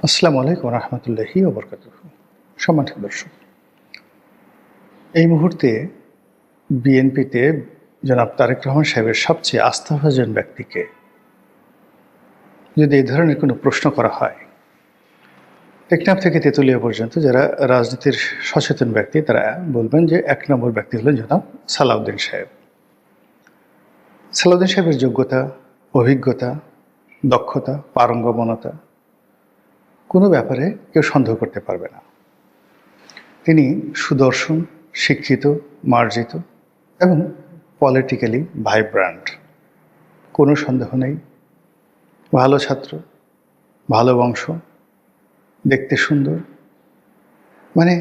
আসসালামু আলাইকুম রহমতুল্লাহি ওবরকাতুহ। সম্মানিত দর্শক, এই মুহূর্তে বিএনপিতে জনাব তারেক রহমান সাহেবের সবচেয়ে আস্থাভাজন ব্যক্তিকে যদি এই ধরনের কোনো প্রশ্ন করা হয়, টেকনাফ থেকে তেঁতুলিয়া পর্যন্ত যারা রাজনীতির সচেতন ব্যক্তি তারা বলবেন যে ১ নম্বর ব্যক্তি হলেন জনাব সালাউদ্দিন সাহেব। সালাউদ্দিন সাহেবের যোগ্যতা, অভিজ্ঞতা, দক্ষতা, পারঙ্গমতা কোনো ব্যাপারে কেউ সন্দেহ করতে পারবে না। তিনি সুদর্শন, শিক্ষিত, মার্জিত এবং পলিটিক্যালি ভাইব্রান্ট, কোনো সন্দেহ নেই। ভালো ছাত্র, ভালো বংশ, দেখতে সুন্দর, মানে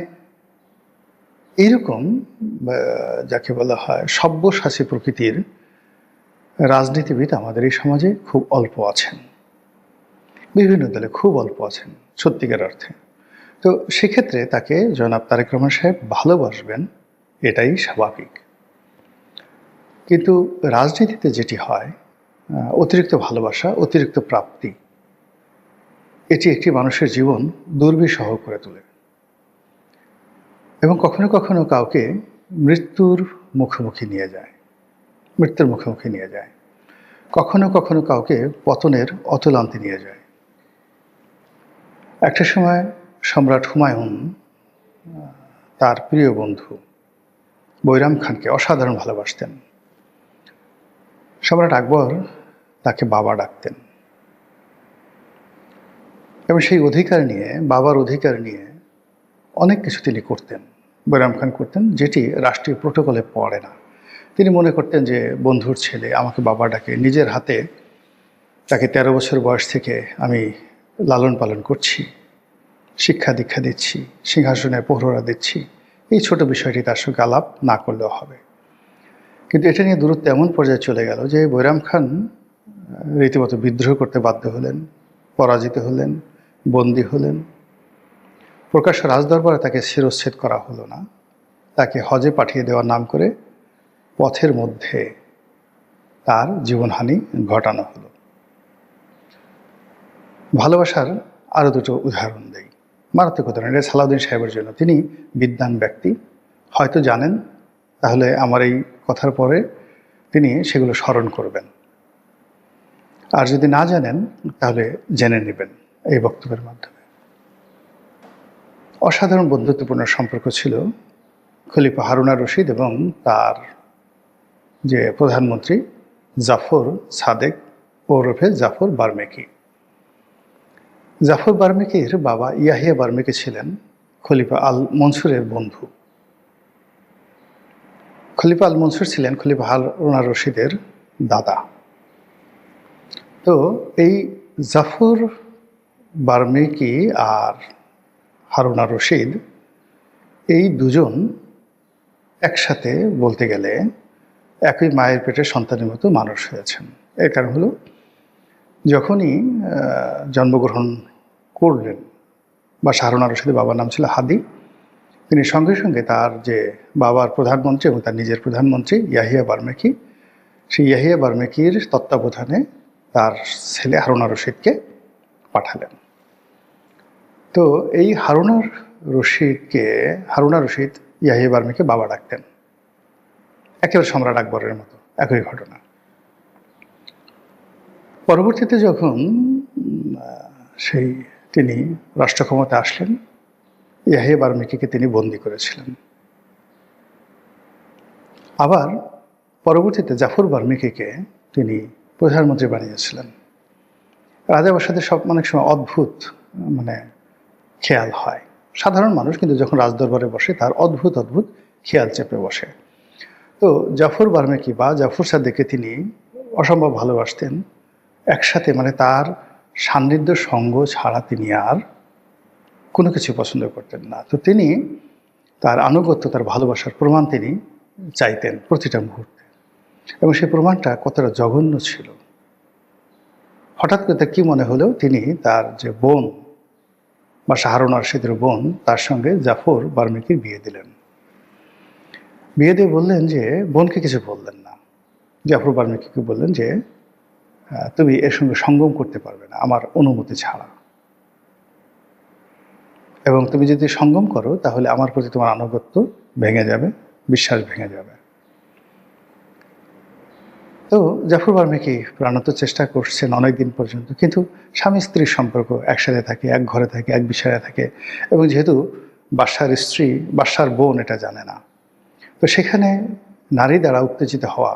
এইরকম যাকে বলা হয় সব্যসাচী প্রকৃতির রাজনীতিবিদ আমাদের এই সমাজে খুব অল্প আছেন। বিভিন্ন দলে খুব অল্প আছেন সত্যিকার অর্থে। তো সেক্ষেত্রে তাকে জনাব তারেক রহমান সাহেব ভালোবাসবেন, এটাই স্বাভাবিক। কিন্তু রাজনীতিতে যেটি হয়, অতিরিক্ত ভালোবাসা, অতিরিক্ত প্রাপ্তি, এটি একটি মানুষের জীবন দুর্বিষহ করে তোলে এবং কখনো কখনো কাউকে মৃত্যুর মুখোমুখি নিয়ে যায়, মৃত্যুর মুখোমুখি নিয়ে যায়। কখনো কখনো কাউকে পতনের অতলান্তে নিয়ে যায়। একটা সময় সম্রাট হুমায়ুন তার প্রিয় বন্ধু বৈরাম খানকে অসাধারণ ভালোবাসতেন। সম্রাট আকবর তাকে বাবা ডাকতেন এবং সেই অধিকার নিয়ে, বাবার অধিকার নিয়ে অনেক কিছু তিনি করতেন, বৈরাম খান করতেন, যেটি রাষ্ট্রীয় প্রোটোকলে পড়ে না। তিনি মনে করতেন যে বন্ধুর ছেলে আমাকে বাবা ডাকে, নিজের হাতে তাকে ১৩ বছর বয়স থেকে আমি লালন পালন করছি, শিক্ষা দীক্ষা দিচ্ছি, সিংহাসনে প্রহরা দিচ্ছি, এই ছোট বিষয়টি তার সঙ্গে আলাপ না করলেও হবে। কিন্তু এটা নিয়ে দূরত্ব এমন পর্যায়ে চলে গেল যে বৈরাম খান রীতিমতো বিদ্রোহ করতে বাধ্য হলেন, পরাজিত হলেন, বন্দী হলেন। প্রকাশ্য রাজদরবারে তাকে শিরচ্ছেদ করা হলো না, তাকে হজে পাঠিয়ে দেওয়ার নাম করে পথের মধ্যে তার জীবনহানি ঘটানো হলো। ভালোবাসার আরও দুটো উদাহরণ দেই, মারাত্মক উদাহরণ। এটা সালাউদ্দিন সাহেবের জন্য। তিনি বিদ্বান ব্যক্তি, হয়তো জানেন, তাহলে আমার এই কথার পরে তিনি সেগুলো স্মরণ করবেন। আর যদি না জানেন তাহলে জেনে নেবেন এই বক্তব্যের মাধ্যমে। অসাধারণ বন্ধুত্বপূর্ণ সম্পর্ক ছিল খলিফা হারুনা রশিদ এবং তার যে প্রধানমন্ত্রী জাফর সাদেক ওরফে জাফর বার্মেকি। জাফর বার্মেকির বাবা ইয়াহিয়া বার্মেকি ছিলেন খলিফা আল মনসুরের বন্ধু। খলিফা আল মনসুর ছিলেন খলিফা হারুনা রশিদের দাদা। তো এই জাফর বার্মেকি আর হারুনা রশিদ, এই দুজন একসাথে বলতে গেলে একই মায়ের পেটের সন্তানের মতো মানুষ হয়েছেন। এর কারণ হলো, যখনই জন্মগ্রহণ করলেন, বা হারুনা রশিদের বাবার নাম ছিল হাদি, তিনি সঙ্গে সঙ্গে তার যে বাবার প্রধানমন্ত্রী এবং তার নিজের প্রধানমন্ত্রী ইয়াহিয়া বার্মেকি, সেই ইয়াহিয়া বার্মেকির তত্ত্বাবধানে তার ছেলে হারুনা রশিদকে পাঠালেন। তো এই হারুনা রশিদ ইয়াহিয়া বার্মেকি বাবা ডাকতেন, একেবারে সম্রাট আকবরের মতো, একই ঘটনা। পরবর্তীতে যখন তিনি রাষ্ট্র ক্ষমতা আসলেন, ইয়াহিয়া বার্মেকিকে তিনি বন্দী করেছিলেন। আবার পরবর্তীতে জাফর বার্মেকিকে তিনি প্রধানমন্ত্রী বানিয়েছিলেন। রাজাবাসাদের সব অনেক সময় অদ্ভুত খেয়াল হয়। সাধারণ মানুষ কিন্তু যখন রাজদরবারে বসে তার অদ্ভুত অদ্ভুত খেয়াল চেপে বসে। তো জাফর বার্মেকি বা জাফর সাদেককে তিনি অসম্ভব ভালোবাসতেন। একসাথে তার সান্নিধ্য সঙ্গ ছাড়া তিনি আর কোনো কিছু পছন্দ করতেন না। তো তিনি তার আনুগত্য, তার ভালোবাসার প্রমাণ তিনি চাইতেন প্রতিটা মুহূর্তে, এবং সেই প্রমাণটা কতটা জঘন্য ছিল। হঠাৎ করে তার কী মনে হলো, তিনি তার যে বোন বা হারুনা রশিদের বোন, তার সঙ্গে জাফর বার্মেকির বিয়ে দিলেন। বিয়ে দিয়ে বললেন যে, বোনকে কিছু বললেন না, জাফর বার্মেকিকে বললেন যে তুমি এর সঙ্গে সঙ্গম করতে পারবে না আমার অনুমতি ছাড়া। এবং তুমি যদি সঙ্গম করো তাহলে আমার প্রতি তোমার আনুগত্য ভেঙে যাবে, বিশ্বাস ভেঙে যাবে। তো জাফর বার্মিকি প্রাণত চেষ্টা করছেন অনেক দিন পর্যন্ত, কিন্তু স্বামী স্ত্রীর সম্পর্ক, একসাথে থাকে, এক ঘরে থাকে, এক বিছানায় থাকে, এবং যেহেতু বাদশার স্ত্রী বাদশার বোন এটা জানে না, তো সেখানে নারী দ্বারা উত্তেজিত হওয়া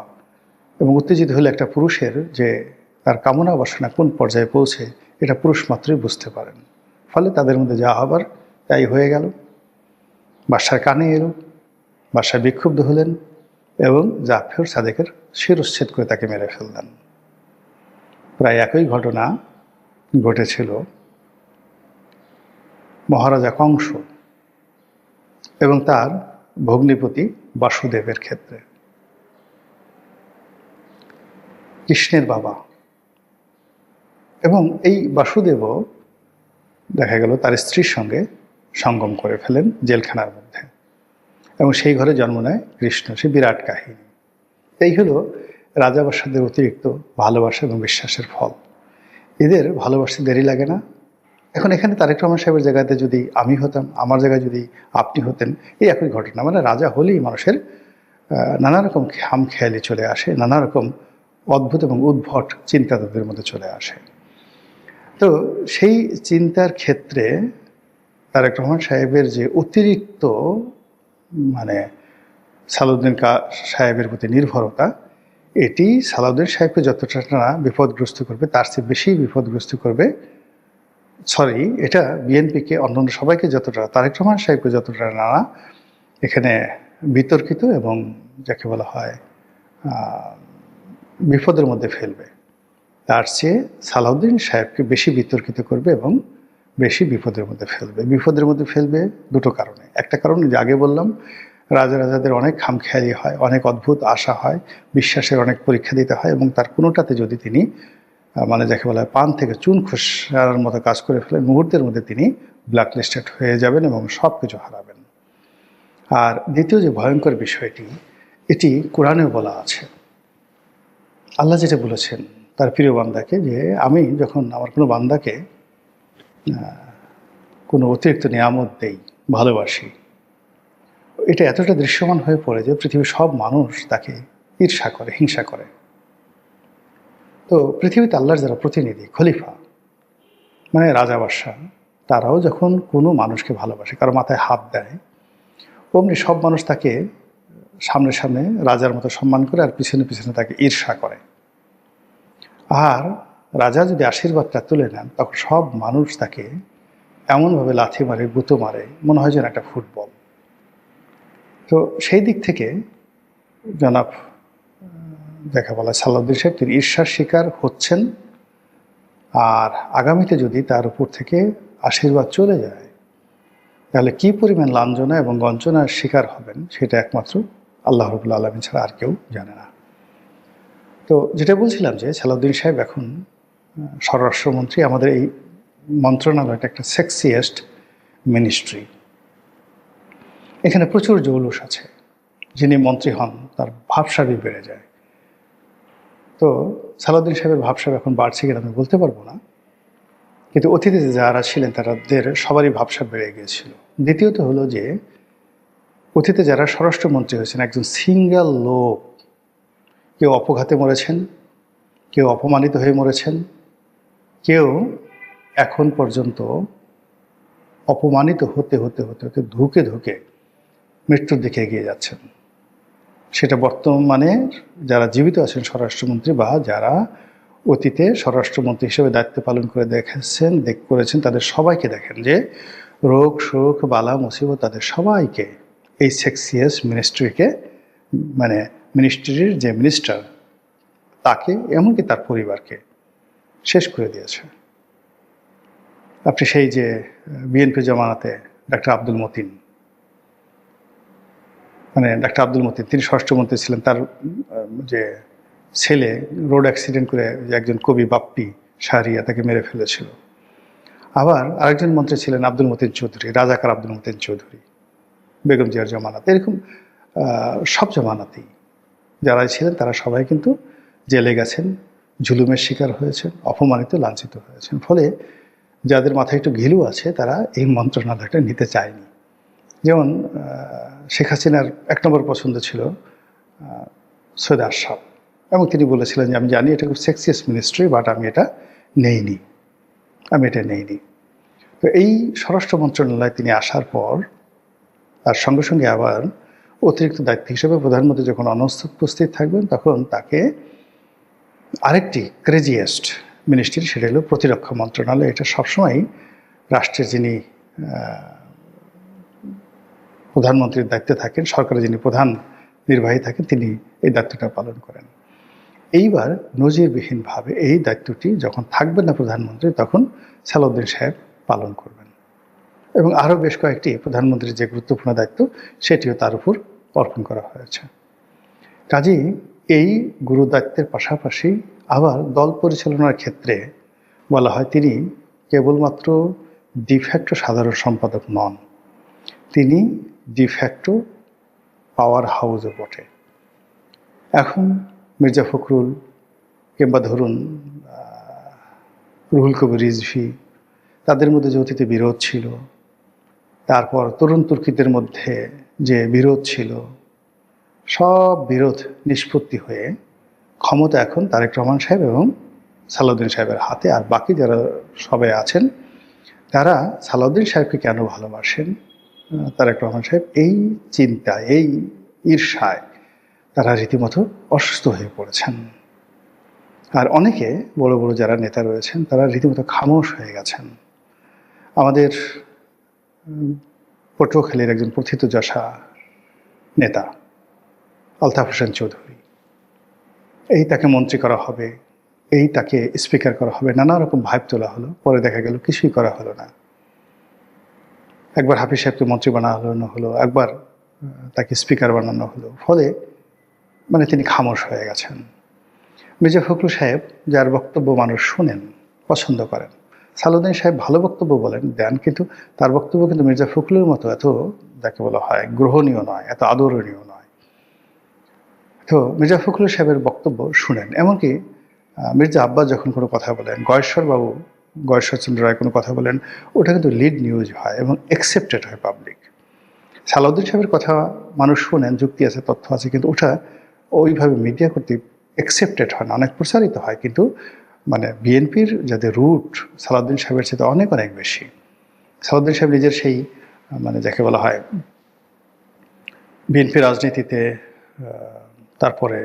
এবং উত্তেজিত হলে একটা পুরুষের যে তার কামনা বাসনা কোন পর্যায়ে পৌঁছে এটা পুরুষ মাত্রই বুঝতে পারেন। ফলে তাদের মধ্যে যা হবার তাই হয়ে গেল। বাদশার কানে এলো, বাদশা বিক্ষুব্ধ হলেন এবং জাফর সাদেকের শিরচ্ছেদ করে তাকে মেরে ফেললেন। প্রায় একই ঘটনা ঘটেছিল মহারাজা কংস এবং তার ভগ্নিপতি বাসুদেবের ক্ষেত্রে। কৃষ্ণের বাবা, এবং এই বাসুদেবও দেখা গেল তার স্ত্রীর সঙ্গে সঙ্গম করে ফেলেন জেলখানার মধ্যে, এবং সেই ঘরে জন্ম নেয় কৃষ্ণ। সে বিরাট কাহিনী। এই হলো রাজা বাদশাদের অতিরিক্ত ভালোবাসা এবং বিশ্বাসের ফল। এদের ভালোবাসতে দেরি লাগে না। এখন এখানে তারেক রহমান সাহেবের জায়গাতে যদি আমি হতাম, আমার জায়গায় যদি আপনি হতেন, এই একই ঘটনা। মানে রাজা হলেই মানুষের নানা রকম খামখেয়ালি চলে আসে, নানা রকম অদ্ভুত এবং উদ্ভট চিন্তা তাদের মধ্যে চলে আসে। তো সেই চিন্তার ক্ষেত্রে তারেক রহমান সাহেবের যে অতিরিক্ত মানে সালাউদ্দিন সাহেবের প্রতি নির্ভরতা, এটি সালাউদ্দিন সাহেবকে যতটা না বিপদগ্রস্ত করবে তার চেয়ে বেশি বিপদগ্রস্ত করবে, এটা বিএনপিকে, অন্যান্য সবাইকে যতটা, তারেক রহমান সাহেবকে যতটা না এখানে বিতর্কিত এবং যাকে বলা হয় বিপদের মধ্যে ফেলবে, তার চেয়ে সালাউদ্দিন সাহেবকে বেশি বিতর্কিত করবে এবং বেশি বিপদের মধ্যে ফেলবে। বিপদের মধ্যে ফেলবে দুটো কারণে। একটা কারণ যে আগে বললাম, রাজাদের অনেক খামখেয়ালি হয়, অনেক অদ্ভুত আশা হয়, বিশ্বাসের অনেক পরীক্ষা দিতে হয়, এবং তার কোনোটাতে যদি তিনি মানে যাকে বলা হয় পান থেকে চুন খসার মতো কাজ করে ফেলেন, মুহূর্তের মধ্যে তিনি ব্ল্যাকলিস্টেড হয়ে যাবেন এবং সব কিছু হারাবেন। আর দ্বিতীয় যে ভয়ঙ্কর বিষয়টি, এটি কোরআনেও বলা আছে। আল্লাহ যেটা বলেছেন তার প্রিয় বান্দাকে, যে আমি যখন আমার কোনো বান্দাকে কোনো অতিরিক্ত নিয়ামত দেই, ভালোবাসি, এটা এতটা দৃশ্যমান হয়ে পড়ে যে পৃথিবীর সব মানুষ তাকে ঈর্ষা করে, হিংসা করে। তো পৃথিবীতে আল্লাহর যারা প্রতিনিধি, খলিফা, মানে রাজা বাদশাহ, তারাও যখন কোনো মানুষকে ভালোবাসে, কারো মাথায় হাত দেয়, অমনি সব মানুষ তাকে সামনে সামনে রাজার মতো সম্মান করে আর পিছনে পিছনে তাকে ঈর্ষা করে। আর রাজা যদি আশীর্বাদটা তুলে নেন, তখন সব মানুষ তাকে এমনভাবে লাথি মারে, গুঁতো মারে, মনে হয় যেন একটা ফুটবল। তো সেই দিক থেকে জনাব দেখা বলা সালাউদ্দিন সাহেব তিনি ঈর্ষার শিকার হচ্ছেন। আর আগামীতে যদি তার উপর থেকে আশীর্বাদ চলে যায়, তাহলে কি পরিমাণ লাঞ্ছনা এবং গঞ্জনার শিকার হবেন সেটা একমাত্র আল্লাহ রাব্বুল আলামিন ছাড়া আর কেউ জানে না। তো যেটা বলছিলাম যে সালাউদ্দিন সাহেব এখন স্বরাষ্ট্রমন্ত্রী। আমাদের এই মন্ত্রণালয়টা একটা সেক্সিয়েস্ট মিনিস্ট্রি। এখানে প্রচুর জৌলুস আছে। যিনি মন্ত্রী হন তার ভাবসাবই বেড়ে যায়। তো সালাউদ্দিন সাহেবের ভাবসাব এখন বাড়ছে কিনা আমি বলতে পারবো না, কিন্তু অতীতে যারা ছিলেন তাদের সবারই ভাবসাব বেড়ে গিয়েছিল। দ্বিতীয়ত হলো যে অতীতে যারা স্বরাষ্ট্রমন্ত্রী হয়েছেন, একজন সিঙ্গেল লোক, কেউ অপঘাতে মরেছেন, কেউ অপমানিত হয়ে মরেছেন, কেউ এখন পর্যন্ত অপমানিত হতে হতে হতে হতে ধুকে ধুকে মৃত্যুর দিকে এগিয়ে যাচ্ছেন। সেটা বর্তমানে যারা জীবিত আছেন স্বরাষ্ট্রমন্ত্রী বা যারা অতীতে স্বরাষ্ট্রমন্ত্রী হিসেবে দায়িত্ব পালন করে করেছেন, তাদের সবাইকে দেখেন যে রোগ শোক বালা মুসিবত তাদের সবাইকে এই সেক্সিয়াস মিনিস্ট্রিকে, মানে মিনিস্ট্রির যে মিনিস্টার তাকে, এমনকি তার পরিবারকে শেষ করে দিয়েছে। আপনি সেই যে বিএনপি জমানাতে ডাক্তার আব্দুল মতিন, মানে ডাক্তার আব্দুল মতিন তিনি স্বরাষ্ট্রমন্ত্রী ছিলেন, তার যে ছেলে রোড অ্যাক্সিডেন্ট করে যে একজন কবি বাপ্পি শাহরিয়া তাকে মেরে ফেলেছিল। আবার আরেকজন মন্ত্রী ছিলেন আব্দুল মতিন চৌধুরী, রাজাকার আব্দুল মতিন চৌধুরী, বেগম জিয়ার জমানাতে। এরকম সব জমানাতেই যারা ছিলেন তারা সবাই কিন্তু জেলে গেছেন, জুলুমের শিকার হয়েছেন, অপমানিত লাঞ্ছিত হয়েছেন। ফলে যাদের মাথায় একটু ঘিলু আছে তারা এই মন্ত্রণালয়টা নিতে চায়নি। যেমন শেখ হাসিনার 1 নম্বর পছন্দ ছিল সৈয়দ আশরাফ, এবং তিনি বলেছিলেন যে আমি জানি এটা খুব সেক্সিয়াস মিনিস্ট্রি, বাট আমি এটা নেইনি। তো এই স্বরাষ্ট্র মন্ত্রণালয়ে তিনি আসার পর তার সঙ্গে সঙ্গে আবার অতিরিক্ত দায়িত্ব হিসেবে প্রধানমন্ত্রী যখন অনুপস্থিত থাকবেন তখন তাকে আরেকটি ক্রেজিয়েস্ট মিনিস্ট্রি, সেটা হলো প্রতিরক্ষা মন্ত্রণালয়। এটা সবসময় রাষ্ট্রের যিনি প্রধানমন্ত্রীর দায়িত্বে থাকেন, সরকারের যিনি প্রধান নির্বাহী থাকেন, তিনি এই দায়িত্বটা পালন করেন। এইবার নজিরবিহীনভাবে এই দায়িত্বটি যখন থাকবেন না প্রধানমন্ত্রী, তখন সালাউদ্দিন সাহেব পালন করবেন, এবং আরও বেশ কয়েকটি প্রধানমন্ত্রীর যে গুরুত্বপূর্ণ দায়িত্ব সেটিও তার উপর অর্পণ করা হয়েছে। কাজেই এই গুরু দায়িত্বের পাশাপাশি আবার দল পরিচালনার ক্ষেত্রে বলা হয় তিনি কেবলমাত্র ডিফ্যাক্টো সাধারণ সম্পাদক নন, তিনি ডিফ্যাক্টো পাওয়ার হাউসও বটে। এখন মির্জা ফখরুল কিংবা ধরুন রুহুল কবির রিজভী, তাদের মধ্যে যে অতীতে বিরোধ ছিল, তারপর তরুণ তুর্কিদের মধ্যে যে বিরোধ ছিল, সব বিরোধ নিষ্পত্তি হয়ে ক্ষমতা এখন তারেক রহমান সাহেব এবং সালাউদ্দিন সাহেবের হাতে। আর বাকি যারা সবাই আছেন তারা সালাউদ্দিন সাহেবকে কেন ভালোবাসেন, তারেক রহমান সাহেব, এই চিন্তায়, এই ঈর্ষায় তারা রীতিমতো অসুস্থ হয়ে পড়েছেন। আর অনেকে বড় বড় যারা নেতা রয়েছেন তারা রীতিমতো খামোশ হয়ে গেছেন। আমাদের পটুয়াখালীর একজন প্রথিতযশা নেতা আলতাফ হোসেন চৌধুরী, এই তাকে মন্ত্রী করা হবে, এই তাকে স্পিকার করা হবে, নানা রকম ভাইব তোলা হলো, পরে দেখা গেল কিছুই করা হলো না। একবার হাফিজ সাহেবকে মন্ত্রী বানানো হলো, একবার তাকে স্পিকার বানানো হলো, ফলে তিনি খামোশ হয়ে গেছেন। মির্জা ফখরুল সাহেব, যার বক্তব্য মানুষ শুনেন, পছন্দ করেন, সালাউদ্দিন সাহেব ভালো বক্তব্য বলেন, দেন, কিন্তু তার বক্তব্য কিন্তু মির্জা ফখরুলের মতো এত, যাকে বলা হয়, গ্রহণীয় নয়, এত আদরণীয় নয়। তো মির্জা ফখরুল সাহেবের বক্তব্য শুনেন। এমনকি মির্জা আব্বাস যখন কোনো কথা বলেন, গয়েশ্বরচন্দ্র রায় কোনো কথা বলেন, ওটা কিন্তু লিড নিউজ হয় এবং অ্যাকসেপ্টেড হয় পাবলিক। সালাউদ্দিন সাহেবের কথা মানুষ শোনেন, যুক্তি আছে, তথ্য আছে, কিন্তু ওটা ওইভাবে মিডিয়া কর্তৃক অ্যাকসেপ্টেড হয় না, অনেক প্রচারিত হয়, কিন্তু বিএনপির যাদের রুট সালাউদ্দিন সাহেবের সাথে অনেক অনেক বেশি। সালাউদ্দিন সাহেব নিজের সেই যাকে বলা হয় বিএনপি রাজনীতিতে, তারপরে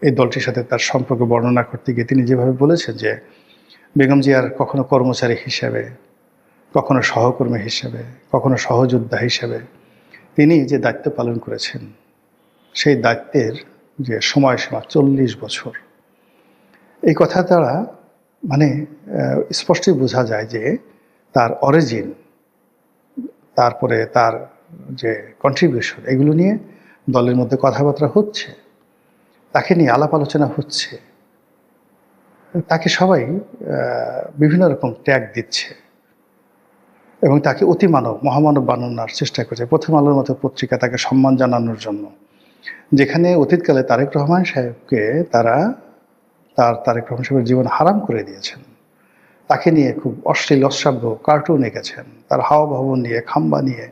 এই দলটির সাথে তার সম্পর্ক বর্ণনা করতে গিয়ে তিনি যেভাবে বলেছেন যে বেগম জিয়ার কখনো কর্মচারী হিসেবে, কখনো সহকর্মী হিসেবে, কখনো সহযোদ্ধা হিসেবে তিনি যে দায়িত্ব পালন করেছেন, সেই দায়িত্বের যে সময়সীমা 40 বছর, এই কথা দ্বারা স্পষ্টই বোঝা যায় যে তার অরিজিন, তারপরে তার যে কন্ট্রিবিউশন, এগুলো নিয়ে দলের মধ্যে কথাবার্তা হচ্ছে, তাকে নিয়ে আলাপ আলোচনা হচ্ছে, তাকে সবাই বিভিন্ন রকম ট্যাগ দিচ্ছে এবং তাকে অতিমানব, মহামানব বানানোর চেষ্টা করছে। প্রথম আলোর মতো পত্রিকা তাকে সম্মান জানানোর জন্য, যেখানে অতীতকালে তারেক রহমান সাহেবকে তারেক রহমান সাহেবের জীবন হারাম করে দিয়েছেন, তাকে নিয়ে খুব অশ্লীল অশ্রাব্য কার্টুন এঁকেছেন, তার হাওয়া নিয়ে, খাম্বা নিয়ে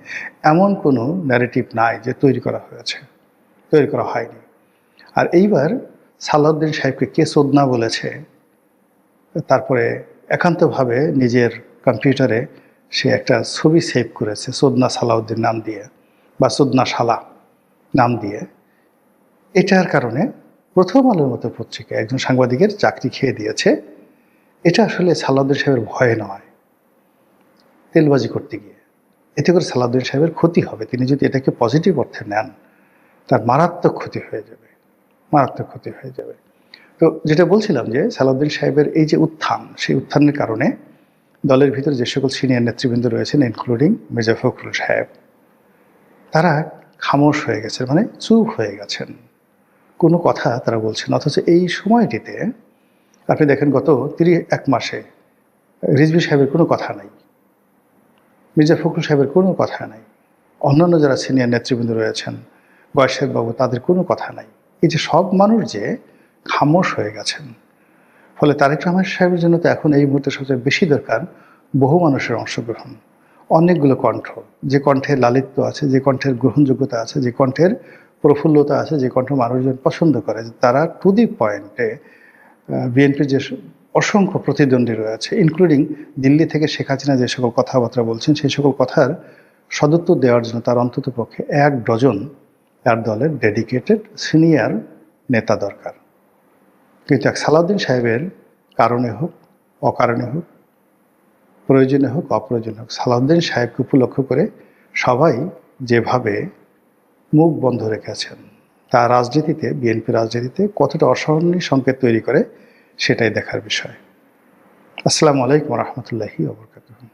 এমন কোনো ন্যারেটিভ নাই যে তৈরি করা হয়নি। আর এইবার সালাউদ্দিন সাহেবকে কে সোদনা বলেছে, তারপরে একান্তভাবে নিজের কম্পিউটারে সে একটা ছবি সেভ করেছে সোদনা সালাউদ্দিন নাম দিয়ে, বা সোদনা শালা নাম দিয়ে। এটার কারণে প্রথম আলোর মতো পত্রিকা একজন সাংবাদিকের চাকরি খেয়ে দিয়েছে। এটা আসলে সালাউদ্দিন সাহেবের ভয়ে নয়, তেলবাজি করতে গিয়ে এতে করে সালাউদ্দিন সাহেবের ক্ষতি হবে। তিনি যদি এটাকে পজিটিভ অর্থে নেন, তার মারাত্মক ক্ষতি হয়ে যাবে। তো যেটা বলছিলাম যে সালাউদ্দিন সাহেবের এই যে উত্থান, সেই উত্থানের কারণে দলের ভিতরে যে সকল সিনিয়র নেতৃবৃন্দ রয়েছেন, ইনক্লুডিং মির্জা ফখরুল সাহেব, তারা খামোশ হয়ে গেছেন, চুপ হয়ে গেছেন, কোনো কথা তারা বলছেন। অথচ এই সময়টিতে আপনি দেখেন গত 1 মাসে রিজভী সাহেবের কোনো কথা নাই, মির্জা ফখরুল সাহেবের কোনো কথা নাই, অন্যান্য যারা সিনিয়র নেতৃবৃন্দ রয়েছেন, বাবু, তাদের কোনো কথা নাই। এই যে সব মানুষ যে খামোশ হয়ে গেছেন, ফলে তারেক রহমান সাহেবের জন্য তো এখন এই মুহূর্তে সবচেয়ে বেশি দরকার বহু মানুষের অংশগ্রহণ, অনেকগুলো কণ্ঠ, যে কণ্ঠের লালিত্য আছে, যে কণ্ঠের গ্রহণযোগ্যতা আছে, যে কণ্ঠের প্রফুল্লতা আছে, যে কণ্ঠ মানুষজন পছন্দ করে, তারা টু দি পয়েন্টে বিএনপির যে অসংখ্য প্রতিদ্বন্দ্বী রয়েছে, ইনক্লুডিং দিল্লি থেকে শেখ হাসিনা যে সকল কথাবার্তা বলছেন, সেই সকল কথার সদুত্তর দেওয়ার জন্য তার অন্তত পক্ষে 1 ডজন তার দলের ডেডিকেটেড সিনিয়র নেতা দরকার। কিন্তু এক সালাউদ্দিন সাহেবের কারণে হোক, অকারণে হোক, প্রয়োজনে হোক, অপ্রয়োজনে হোক, সালাউদ্দিন সাহেবকে উপলক্ষ করে সবাই যেভাবে মুখ বন্ধ রেখেছেন, তা রাজনীতিতে, বিএনপি রাজনীতিতে কতটা অসহনীয় সংকেত তৈরি করে সেটাই দেখার বিষয়। আসসালামু আলাইকুম রহমতুল্লাহি ওয়া বারাকাতুহু।